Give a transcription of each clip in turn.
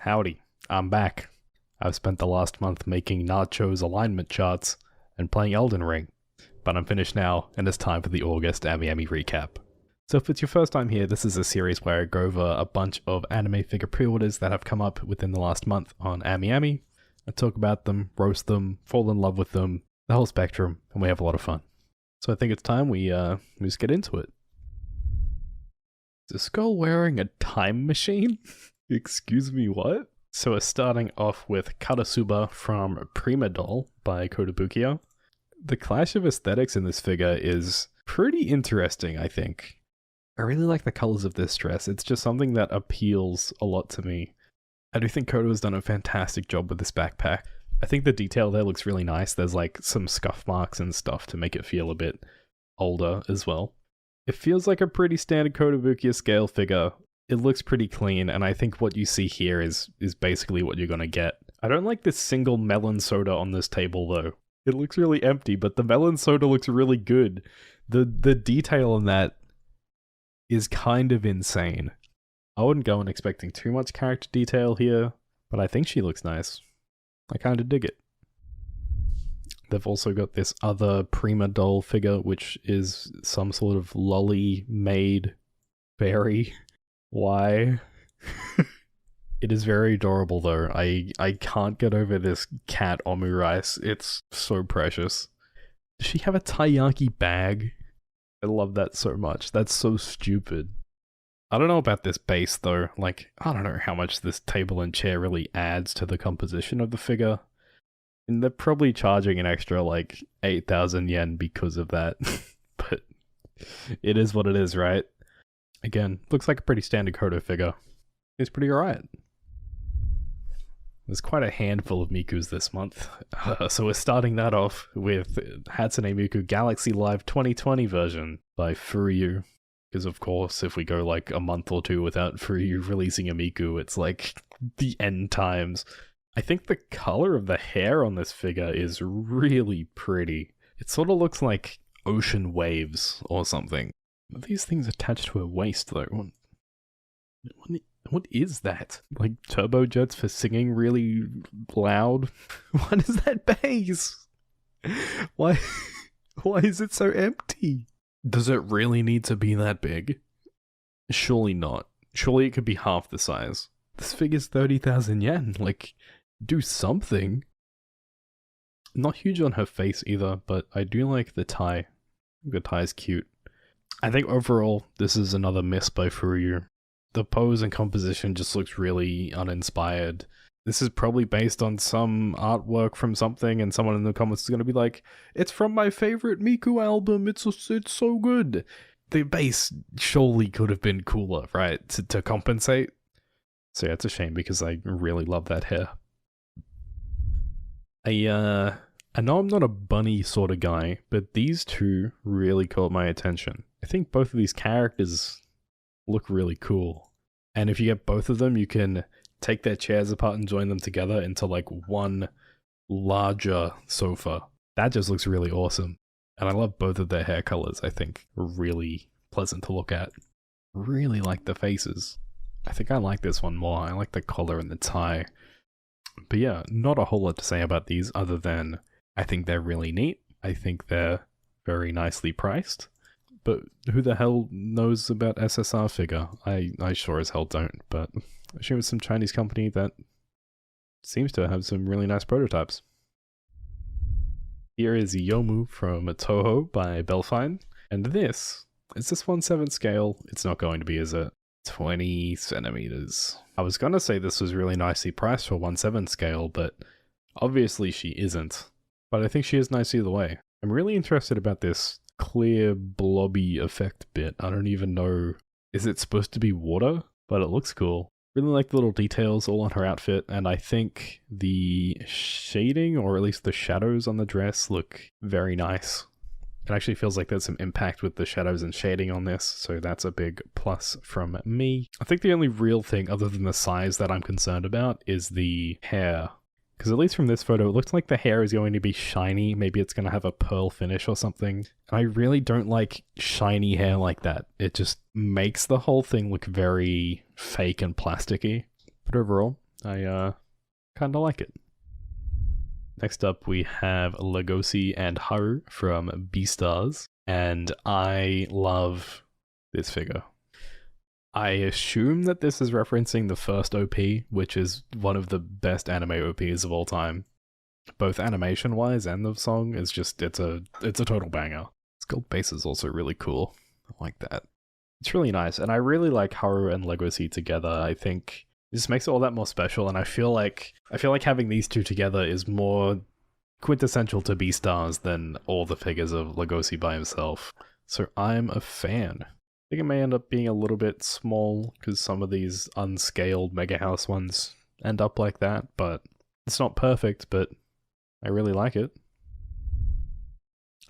Howdy, I'm back. I've spent the last month making Nacho's alignment charts and playing Elden Ring, but I'm finished now and it's time for the August Amiami Recap. So if it's your first time here, this is a series where I go over a bunch of anime figure pre-orders that have come up within the last month on Amiami. I talk about them, roast them, fall in love with them, the whole spectrum, and we have a lot of fun. So I think it's time we just get into it. Is the skull wearing a time machine? Excuse me, what? So we're starting off with Karasuba from Prima doll by Kotobukiya. The clash of aesthetics in this figure is pretty interesting, I think. I really like the colors of this dress. It's just something that appeals a lot to me. I do think Koto has done a fantastic job with this backpack. I think the detail there looks really nice. There's like some scuff marks and stuff to make it feel a bit older as well. It feels like a pretty standard Kotobukiya scale figure. It looks pretty clean, and I think what you see here is basically what you're gonna get. I don't like this single melon soda on this table though. It looks really empty, but the melon soda looks really good. The detail on that is kind of insane. I wouldn't go in expecting too much character detail here, but I think she looks nice. I kind of dig it. They've also got this other Prima doll figure, which is some sort of lolly-made fairy. Why? It is very adorable though. I can't get over this cat omurice. It's so precious. Does she have a taiyaki bag? I love that so much. That's so stupid. I don't know about this base though. Like, I don't know how much this table and chair really adds to the composition of the figure. And they're probably charging an extra like 8,000 yen because of that. But it is what it is, right? Again, looks like a pretty standard Koto figure. It's pretty alright. There's quite a handful of Mikus this month. So we're starting that off with Hatsune Miku Galaxy Live 2020 version by FuRyu. Because of course, if we go like a month or two without FuRyu releasing a Miku, it's like the end times. I think the color of the hair on this figure is really pretty. It sort of looks like ocean waves or something. Are these things attached to her waist though? What is that? Like turbojets for singing really loud? What is that bass? Why is it so empty? Does it really need to be that big? Surely not. Surely it could be half the size. This figure's 30,000 yen. Like, do something. Not huge on her face either, but I do like the tie. The tie's cute. I think overall, this is another miss by FuRyu. The pose and composition just looks really uninspired. This is probably based on some artwork from something, and someone in the comments is going to be like, it's from my favorite Miku album, it's so good. The base surely could have been cooler, right, to compensate. So yeah, it's a shame because I really love that hair. I know I'm not a bunny sort of guy, but these two really caught my attention. I think both of these characters look really cool. And if you get both of them, you can take their chairs apart and join them together into like one larger sofa. That just looks really awesome. And I love both of their hair colors. I think really pleasant to look at. Really like the faces. I think I like this one more. I like the collar and the tie. But yeah, not a whole lot to say about these other than I think they're really neat. I think they're very nicely priced. But who the hell knows about SSR figure? I sure as hell don't, but I assume it's some Chinese company that seems to have some really nice prototypes. Here is Youmo from Touhou by Bellfine, and this 1/7 scale. It's not going to be, is it? 20 centimeters. I was gonna say this was really nicely priced for 1/7 scale, but obviously she isn't. But I think she is nice either way. I'm really interested about this clear blobby effect bit. I don't even know, is it supposed to be water? But it looks cool. Really like the little details all on her outfit, and I think the shading, or at least the shadows on the dress, look very nice. It actually feels like there's some impact with the shadows and shading on this, so that's a big plus from me. I think the only real thing other than the size that I'm concerned about is the hair. Because at least from this photo, it looks like the hair is going to be shiny. Maybe it's going to have a pearl finish or something. And I really don't like shiny hair like that. It just makes the whole thing look very fake and plasticky. But overall, I kind of like it. Next up, we have Legosi and Haru from Beastars, and I love this figure. I assume that this is referencing the first OP, which is one of the best anime OPs of all time. Both animation-wise and the song is just, it's a total banger. Skull base is also really cool. I like that. It's really nice, and I really like Haru and Legosi together. I think this makes it all that more special, and I feel like having these two together is more quintessential to Beastars than all the figures of Legosi by himself. So I'm a fan. I think it may end up being a little bit small, because some of these unscaled MegaHouse ones end up like that, but it's not perfect, but I really like it.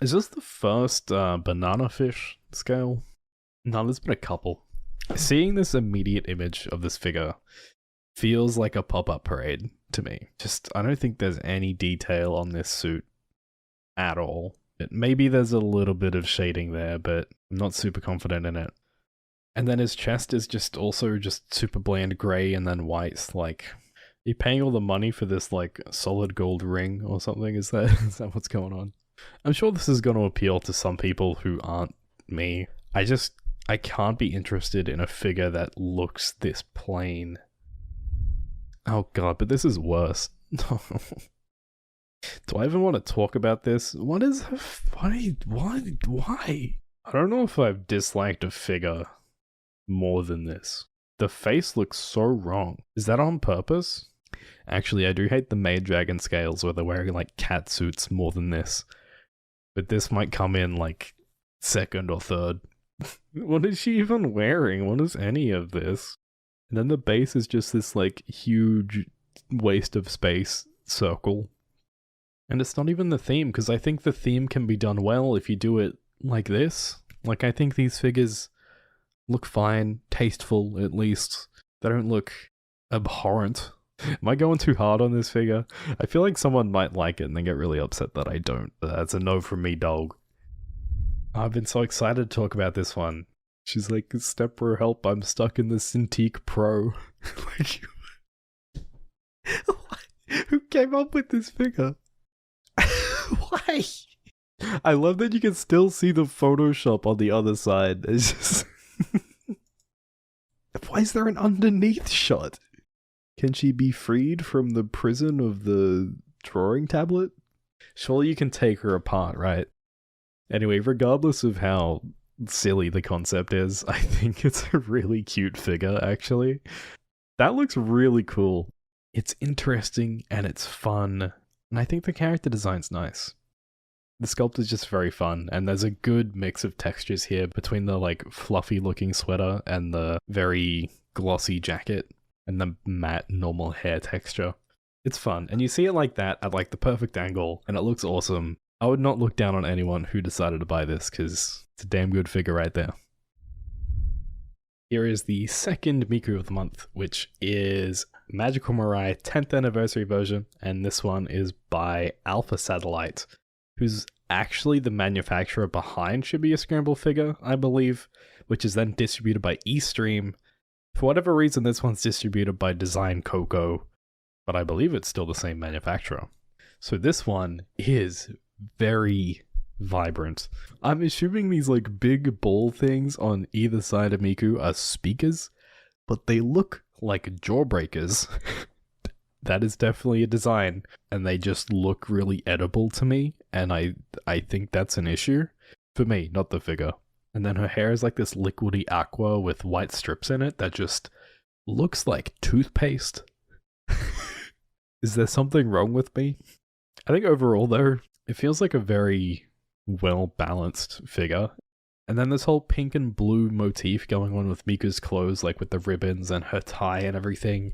Is this the first banana fish scale? No, there's been a couple. Seeing this immediate image of this figure feels like a pop-up parade to me. I don't think there's any detail on this suit at all. Maybe there's a little bit of shading there, but I'm not super confident in it. And then his chest is also super bland grey and then white. Like, are you paying all the money for this, like, solid gold ring or something? Is that what's going on? I'm sure this is going to appeal to some people who aren't me. I can't be interested in a figure that looks this plain. Oh god, but this is worse. Do I even want to talk about this? What is her... Why? I don't know if I've disliked a figure more than this. The face looks so wrong. Is that on purpose? Actually, I do hate the Maid Dragon scales where they're wearing like cat suits more than this. But this might come in like second or third. What is she even wearing? What is any of this? And then the base is just this like huge waste of space circle. And it's not even the theme, because I think the theme can be done well if you do it like this. Like, I think these figures look fine, tasteful at least. They don't look abhorrent. Am I going too hard on this figure? I feel like someone might like it and then get really upset that I don't. That's a no from me, dog. I've been so excited to talk about this one. She's like, Stepbro, help, I'm stuck in the Cintiq Pro. Like, who came up with this figure? Why? I love that you can still see the Photoshop on the other side. It's just... Why is there an underneath shot? Can she be freed from the prison of the drawing tablet? Surely you can take her apart, right? Anyway, regardless of how silly the concept is, I think it's a really cute figure, actually. That looks really cool. It's interesting and it's fun, and I think the character design's nice. The sculpt is just very fun, and there's a good mix of textures here between the like fluffy looking sweater and the very glossy jacket and the matte normal hair texture. It's fun, and you see it like that at like the perfect angle, and it looks awesome. I would not look down on anyone who decided to buy this, because it's a damn good figure right there. Here is the second Miku of the month, which is Magical Mirai 10th anniversary version, and this one is by Alpha Satellite, who's actually the manufacturer behind Should Be a Scramble figure, I believe, which is then distributed by eStream. For whatever reason, this one's distributed by Design Coco, but I believe it's still the same manufacturer. So this one is very vibrant. I'm assuming these like big ball things on either side of Miku are speakers, but they look like jawbreakers. That is definitely a design, and they just look really edible to me, and I think that's an issue. For me, not the figure. And then her hair is like this liquidy aqua with white strips in it that just looks like toothpaste. Is there something wrong with me? I think overall though, it feels like a very well-balanced figure. And then this whole pink and blue motif going on with Miku's clothes, like with the ribbons and her tie and everything.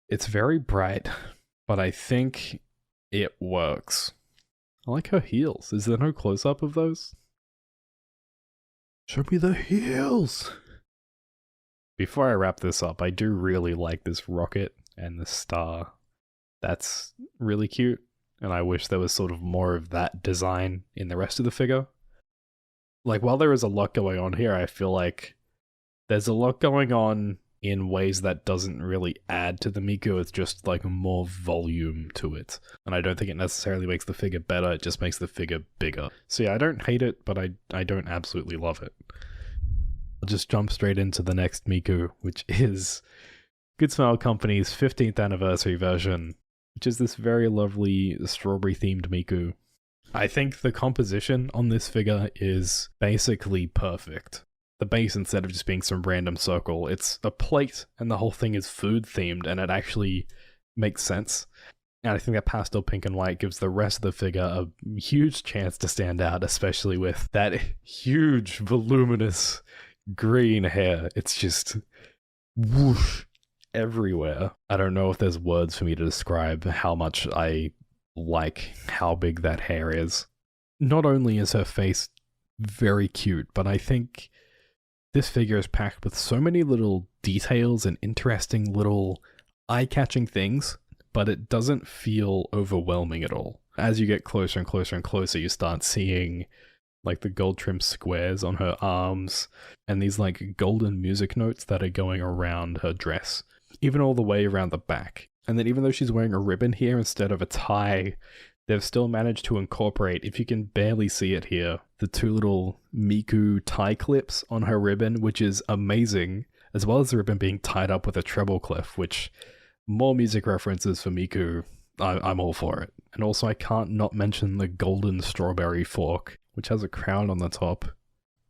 It's very bright, but I think it works. I like her heels. Is there no close-up of those? Show me the heels! Before I wrap this up, I do really like this rocket and the star. That's really cute, and I wish there was sort of more of that design in the rest of the figure. Like, while there is a lot going on here, I feel like there's a lot going on in ways that doesn't really add to the Miku. It's just like more volume to it. And I don't think it necessarily makes the figure better, it just makes the figure bigger. So yeah, I don't hate it, but I don't absolutely love it. I'll just jump straight into the next Miku, which is Good Smile Company's 15th anniversary version, which is this very lovely strawberry themed Miku. I think the composition on this figure is basically perfect. The base, instead of just being some random circle, it's a plate and the whole thing is food themed, and it actually makes sense. And I think that pastel pink and white gives the rest of the figure a huge chance to stand out, especially with that huge voluminous green hair. It's just whoosh everywhere. I don't know if there's words for me to describe how much I like how big that hair is. Not only is her face very cute, but I think this figure is packed with so many little details and interesting little eye-catching things, but it doesn't feel overwhelming at all. As you get closer and closer and closer, you start seeing like the gold trimmed squares on her arms and these like golden music notes that are going around her dress, even all the way around the back. And then even though she's wearing a ribbon here instead of a tie, they've still managed to incorporate, if you can barely see it here, the two little Miku tie clips on her ribbon, which is amazing, as well as the ribbon being tied up with a treble clef, which, more music references for Miku, I'm all for it. And also I can't not mention the golden strawberry fork, which has a crown on the top.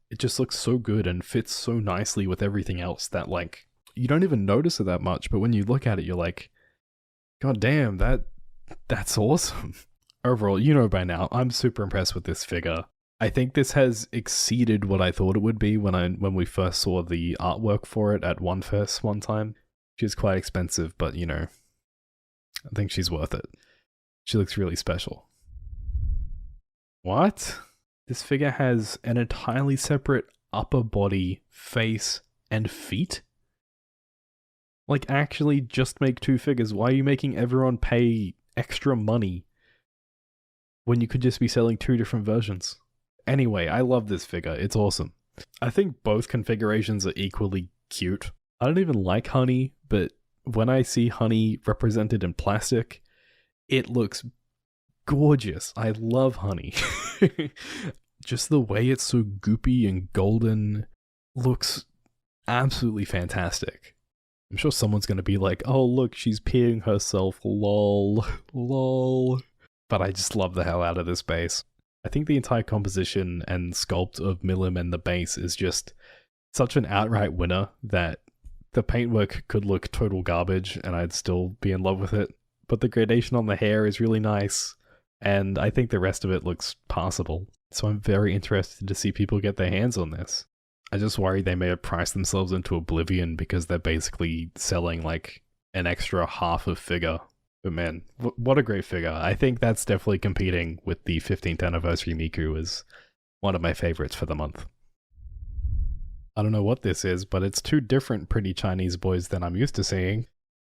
It just looks so good and fits so nicely with everything else that, like, you don't even notice it that much, but when you look at it, you're like, God damn, that's awesome. Overall, you know by now, I'm super impressed with this figure. I think this has exceeded what I thought it would be when we first saw the artwork for it at One Fest one time. She's quite expensive, but you know, I think she's worth it. She looks really special. What? This figure has an entirely separate upper body, face, and feet? Like, actually just make two figures. Why are you making everyone pay extra money when you could just be selling two different versions? Anyway, I love this figure. It's awesome. I think both configurations are equally cute. I don't even like Honey, but when I see Honey represented in plastic, it looks gorgeous. I love Honey. Just the way it's so goopy and golden looks absolutely fantastic. I'm sure someone's going to be like, oh look, she's peeing herself, lol, lol. But I just love the hell out of this base. I think the entire composition and sculpt of Milim and the base is just such an outright winner that the paintwork could look total garbage and I'd still be in love with it. But the gradation on the hair is really nice, and I think the rest of it looks passable. So I'm very interested to see people get their hands on this. I just worry they may have priced themselves into oblivion because they're basically selling like an extra half of figure. But man, what a great figure. I think that's definitely competing with the 15th anniversary Miku as one of my favorites for the month. I don't know what this is, but it's two different pretty Chinese boys than I'm used to seeing.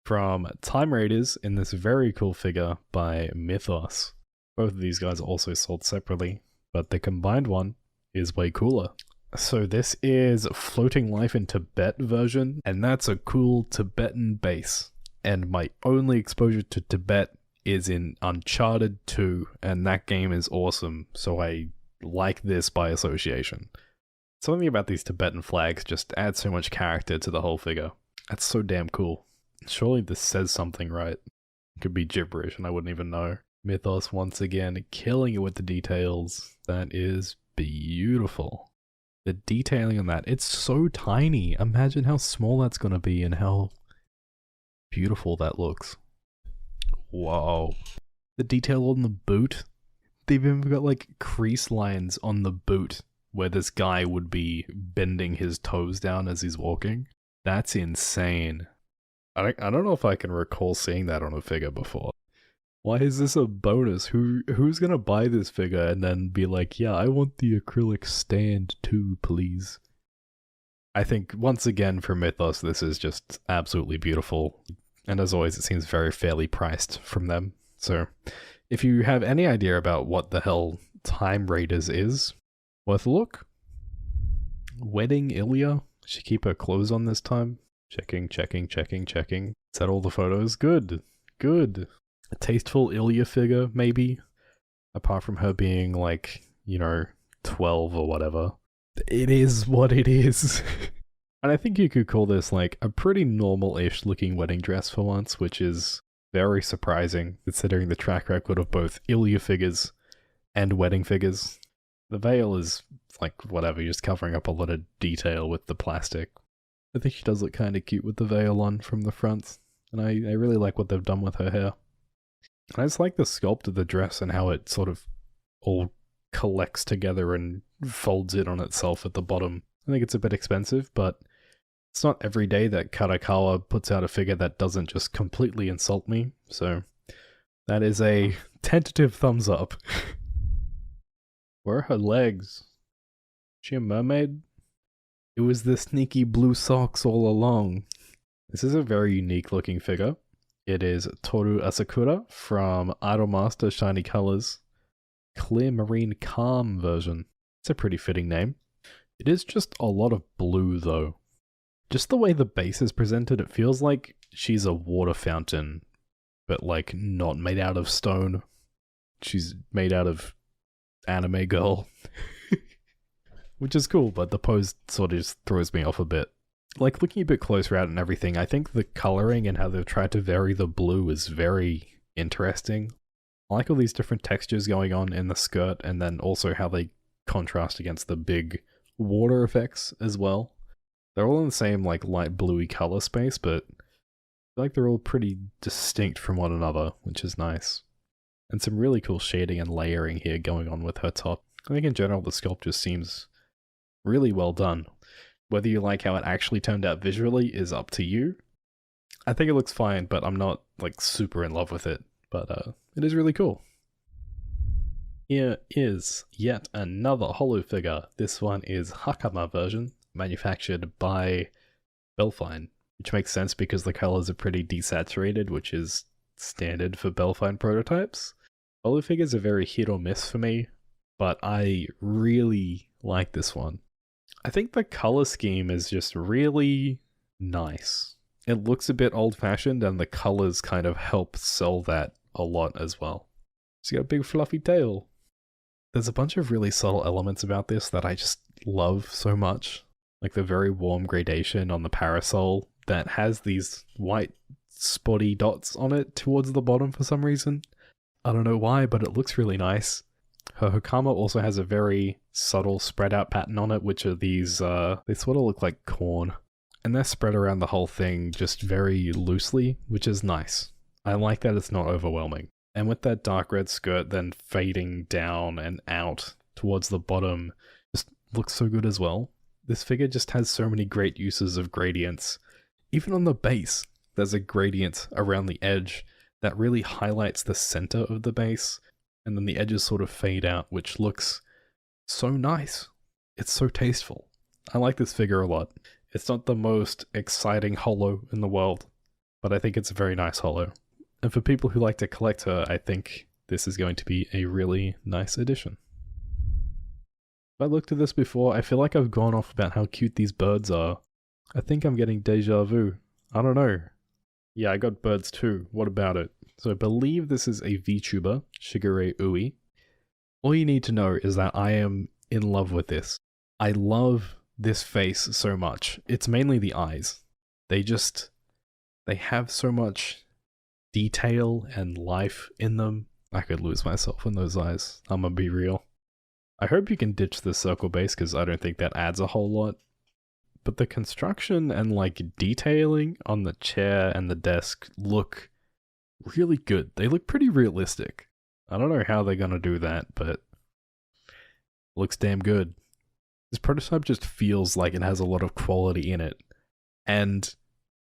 From Time Raiders in this very cool figure by Mythos. Both of these guys are also sold separately, but the combined one is way cooler. So this is Floating Life in Tibet version, and that's a cool Tibetan base. And my only exposure to Tibet is in Uncharted 2, and that game is awesome, so I like this by association. Something about these Tibetan flags just adds so much character to the whole figure. That's so damn cool. Surely this says something, right? It could be gibberish and I wouldn't even know. Mythos once again, killing it with the details. That is beautiful. The detailing on that, it's so tiny. Imagine how small that's gonna be and how beautiful that looks. Whoa. The detail on the boot. They've even got like crease lines on the boot where this guy would be bending his toes down as he's walking. That's insane. I don't know if I can recall seeing that on a figure before. Why is this a bonus? Who's gonna buy this figure and then be like, yeah, I want the acrylic stand too, please? I think, once again, for Mythos, this is just absolutely beautiful. And as always, it seems very fairly priced from them. So, if you have any idea about what the hell Time Raiders is, worth a look. Wedding Ilya? She keep her clothes on this time? Checking. Is that all the photos? Good. A tasteful Ilya figure, maybe? Apart from her being like, 12 or whatever. It is what it is. And I think you could call this like a pretty normal-ish looking wedding dress for once, which is very surprising considering the track record of both Ilya figures and wedding figures. The veil is like whatever, just covering up a lot of detail with the plastic. I think she does look kind of cute with the veil on from the front, and I really like what they've done with her hair. And I just like the sculpt of the dress and how it sort of all collects together and folds in on itself at the bottom. I think it's a bit expensive, but it's not every day that KADOKAWA puts out a figure that doesn't just completely insult me, so that is a tentative thumbs up. Where are her legs? Is she a mermaid? It was the sneaky blue socks all along. This is a very unique looking figure. It is Toru Asakura from Idolmaster Shiny Colors Clear Marine Calm version. It's a pretty fitting name. It is just a lot of blue though. Just the way the base is presented, it feels like she's a water fountain, but like not made out of stone. She's made out of anime girl. Which is cool, but the pose sort of just throws me off a bit. Like, looking a bit closer at it and everything, I think the coloring and how they've tried to vary the blue is very interesting. I like all these different textures going on in the skirt, and then also how they contrast against the big water effects as well. They're all in the same, like, light bluey color space, but I feel like they're all pretty distinct from one another, which is nice. And some really cool shading and layering here going on with her top. I think in general the sculpt just seems really well done. Whether you like how it actually turned out visually is up to you. I think it looks fine, but I'm not like super in love with it. But it is really cool. Here is yet another holo figure. This one is Hakama version, manufactured by Bellfine, which makes sense because the colors are pretty desaturated, which is standard for Bellfine prototypes. Holo figures are very hit or miss for me, but I really like this one. I think the color scheme is just really nice. It looks a bit old-fashioned, and the colors kind of help sell that a lot as well. She's got a big fluffy tail. There's a bunch of really subtle elements about this that I just love so much. Like the very warm gradation on the parasol that has these white spotty dots on it towards the bottom for some reason. I don't know why, but it looks really nice. Her Hakama also has a very subtle spread out pattern on it, which are these, they sort of look like corn. And they're spread around the whole thing just very loosely, which is nice. I like that it's not overwhelming. And with that dark red skirt then fading down and out towards the bottom, just looks so good as well. This figure just has so many great uses of gradients. Even on the base, there's a gradient around the edge that really highlights the center of the base. And then the edges sort of fade out, which looks so nice. It's so tasteful. I like this figure a lot. It's not the most exciting holo in the world, but I think it's a very nice holo. And for people who like to collect her, I think this is going to be a really nice addition. If I looked at this before, I feel like I've gone off about how cute these birds are. I think I'm getting deja vu. I don't know. Yeah, I got birds too. What about it? So I believe this is a VTuber, Shigure Ui. All you need to know is that I am in love with this. I love this face so much. It's mainly the eyes. They have so much detail and life in them. I could lose myself in those eyes. I'm gonna be real. I hope you can ditch the circle base because I don't think that adds a whole lot. But the construction and like detailing on the chair and the desk look really good. They look pretty realistic. I don't know how they're gonna do that, but it looks damn good. This prototype just feels like it has a lot of quality in it. And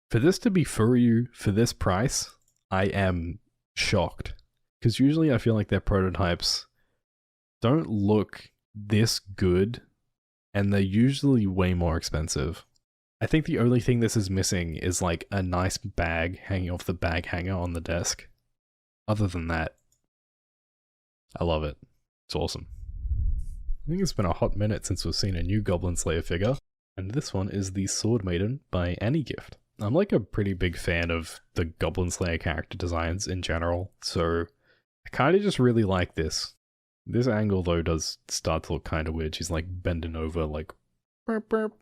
for this to be FuRyu for this price, I am shocked. Because usually I feel like their prototypes don't look this good, and they're usually way more expensive. I think the only thing this is missing is like a nice bag hanging off the bag hanger on the desk. Other than that, I love it. It's awesome. I think it's been a hot minute since we've seen a new Goblin Slayer figure, and this one is the Sword Maiden by Anygift. I'm like a pretty big fan of the Goblin Slayer character designs in general, so I kind of just really like this. This angle though does start to look kind of weird. She's like bending over like burp burp.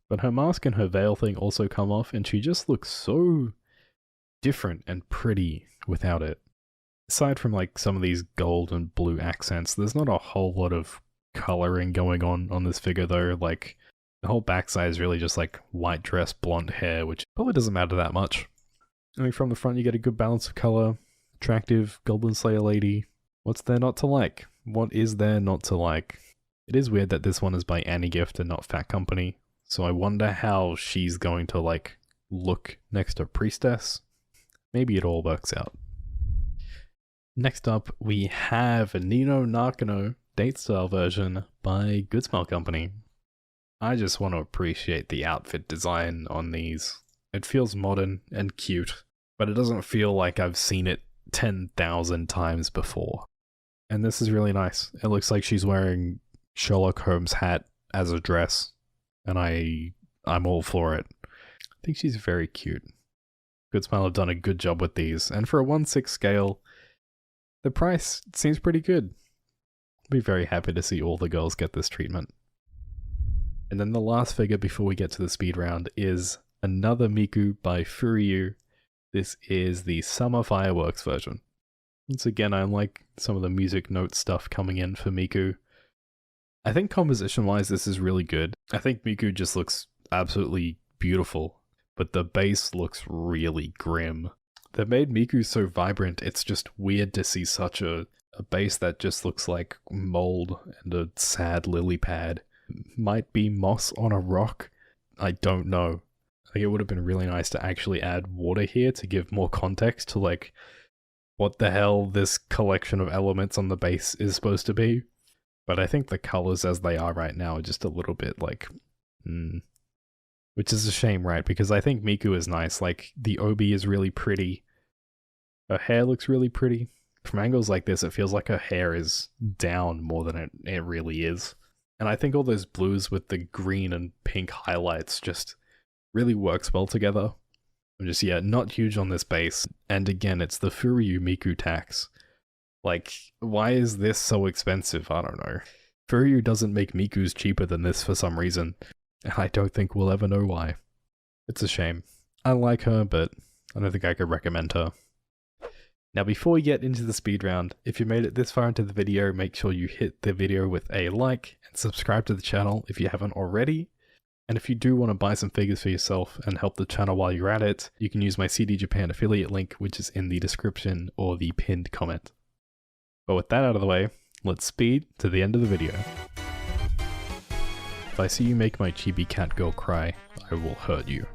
But her mask and her veil thing also come off and she just looks so different and pretty without it. Aside from like some of these gold and blue accents, there's not a whole lot of coloring going on this figure though. Like the whole backside is really just like white dress, blonde hair, which probably doesn't matter that much. I mean, from the front you get a good balance of color, attractive Goblin Slayer lady. What's there not to like? What is there not to like? It is weird that this one is by Annie Gift and not Fat Company, so I wonder how she's going to like look next to Priestess. Maybe it all works out. Next up, we have a Nino Nakano date style version by Good Smile Company. I just want to appreciate the outfit design on these. It feels modern and cute, but it doesn't feel like I've seen it 10,000 times before. And this is really nice. It looks like she's wearing Sherlock Holmes' hat as a dress, and I'm all for it. I think she's very cute. Good Smile have done a good job with these, and for a 1/6 scale, the price seems pretty good. I'll be very happy to see all the girls get this treatment. And then the last figure before we get to the speed round is another Miku by FuRyu. This is the Summer Fireworks version. Once again, I like some of the music note stuff coming in for Miku. I think composition-wise this is really good. I think Miku just looks absolutely beautiful, but the base looks really grim. They made Miku so vibrant, it's just weird to see such a base that just looks like mold and a sad lily pad. Might be moss on a rock? I don't know. I think it would have been really nice to actually add water here to give more context to like what the hell this collection of elements on the base is supposed to be. But I think the colors as they are right now are just a little bit like, which is a shame, right? Because I think Miku is nice. Like, the obi is really pretty. Her hair looks really pretty. From angles like this, it feels like her hair is down more than it really is. And I think all those blues with the green and pink highlights just really works well together. I'm just, yeah, not huge on this base. And again, it's the FuRyu Miku tax. Like, why is this so expensive? I don't know. FuRyu doesn't make Mikus cheaper than this for some reason. And I don't think we'll ever know why. It's a shame. I like her, but I don't think I could recommend her. Now before we get into the speed round, if you made it this far into the video, make sure you hit the video with a like and subscribe to the channel if you haven't already. And if you do want to buy some figures for yourself and help the channel while you're at it, you can use my CD Japan affiliate link, which is in the description or the pinned comment. But with that out of the way, let's speed to the end of the video. If I see you make my chibi cat girl cry, I will hurt you.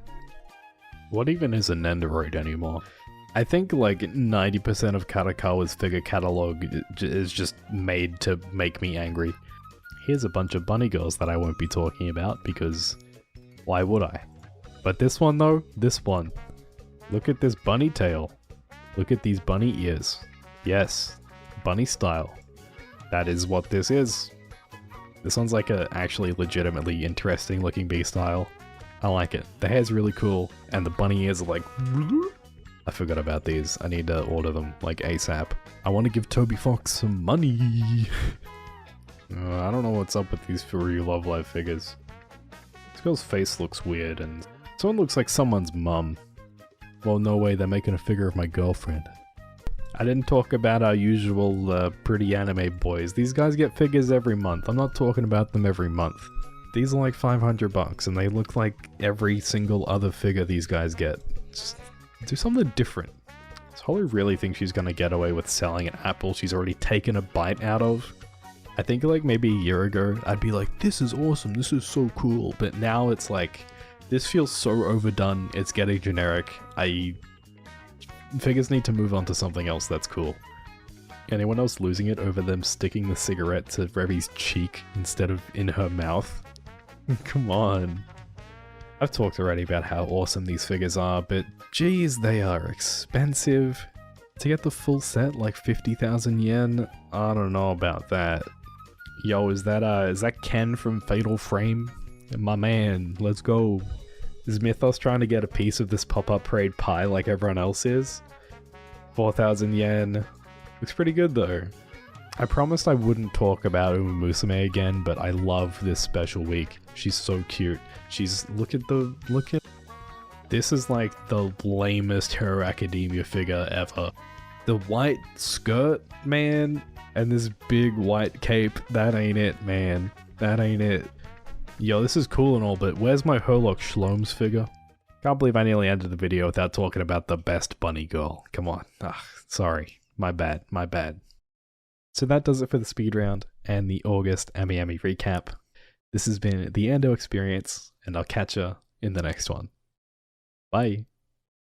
What even is a Nendoroid anymore? I think like 90% of KADOKAWA's figure catalog is just made to make me angry. Here's a bunch of bunny girls that I won't be talking about because why would I? But this one though, this one. Look at this bunny tail. Look at these bunny ears. Yes, bunny style. That is what this is. This one's like a actually legitimately interesting looking bee style. I like it. The hair's really cool and the bunny ears are like... I forgot about these. I need to order them like ASAP. I want to give Toby Fox some money. I don't know what's up with these FuRyu Love Live figures. This girl's face looks weird and someone looks like someone's mum. Well, no way, they're making a figure of my girlfriend. I didn't talk about our usual pretty anime boys. These guys get figures every month. I'm not talking about them every month. These are like $500 and they look like every single other figure these guys get. Just do something different. Does Holly really think she's gonna get away with selling an apple she's already taken a bite out of? I think like maybe a year ago, I'd be like, this is awesome, this is so cool. But now it's like, this feels so overdone, it's getting generic. Figures need to move on to something else that's cool. Anyone else losing it over them sticking the cigarette to Revi's cheek instead of in her mouth? Come on. I've talked already about how awesome these figures are, but geez, they are expensive. To get the full set, like 50,000 yen? I don't know about that. Yo, is that Ken from Fatal Frame? My man, let's go. Is Mythos trying to get a piece of this pop-up parade pie like everyone else is? 4,000 yen. Looks pretty good though. I promised I wouldn't talk about Musume again, but I love this special week. She's so cute. Look at this is like the lamest Hero Academia figure ever. The white skirt, man, and this big white cape, that ain't it, man. That ain't it. Yo, this is cool and all, but where's my Herlock Shlomes figure? Can't believe I nearly ended the video without talking about the best bunny girl. Come on. Sorry. My bad. So that does it for the speed round and the August Amiami recap. This has been the Endo Experience, and I'll catch ya in the next one. Bye.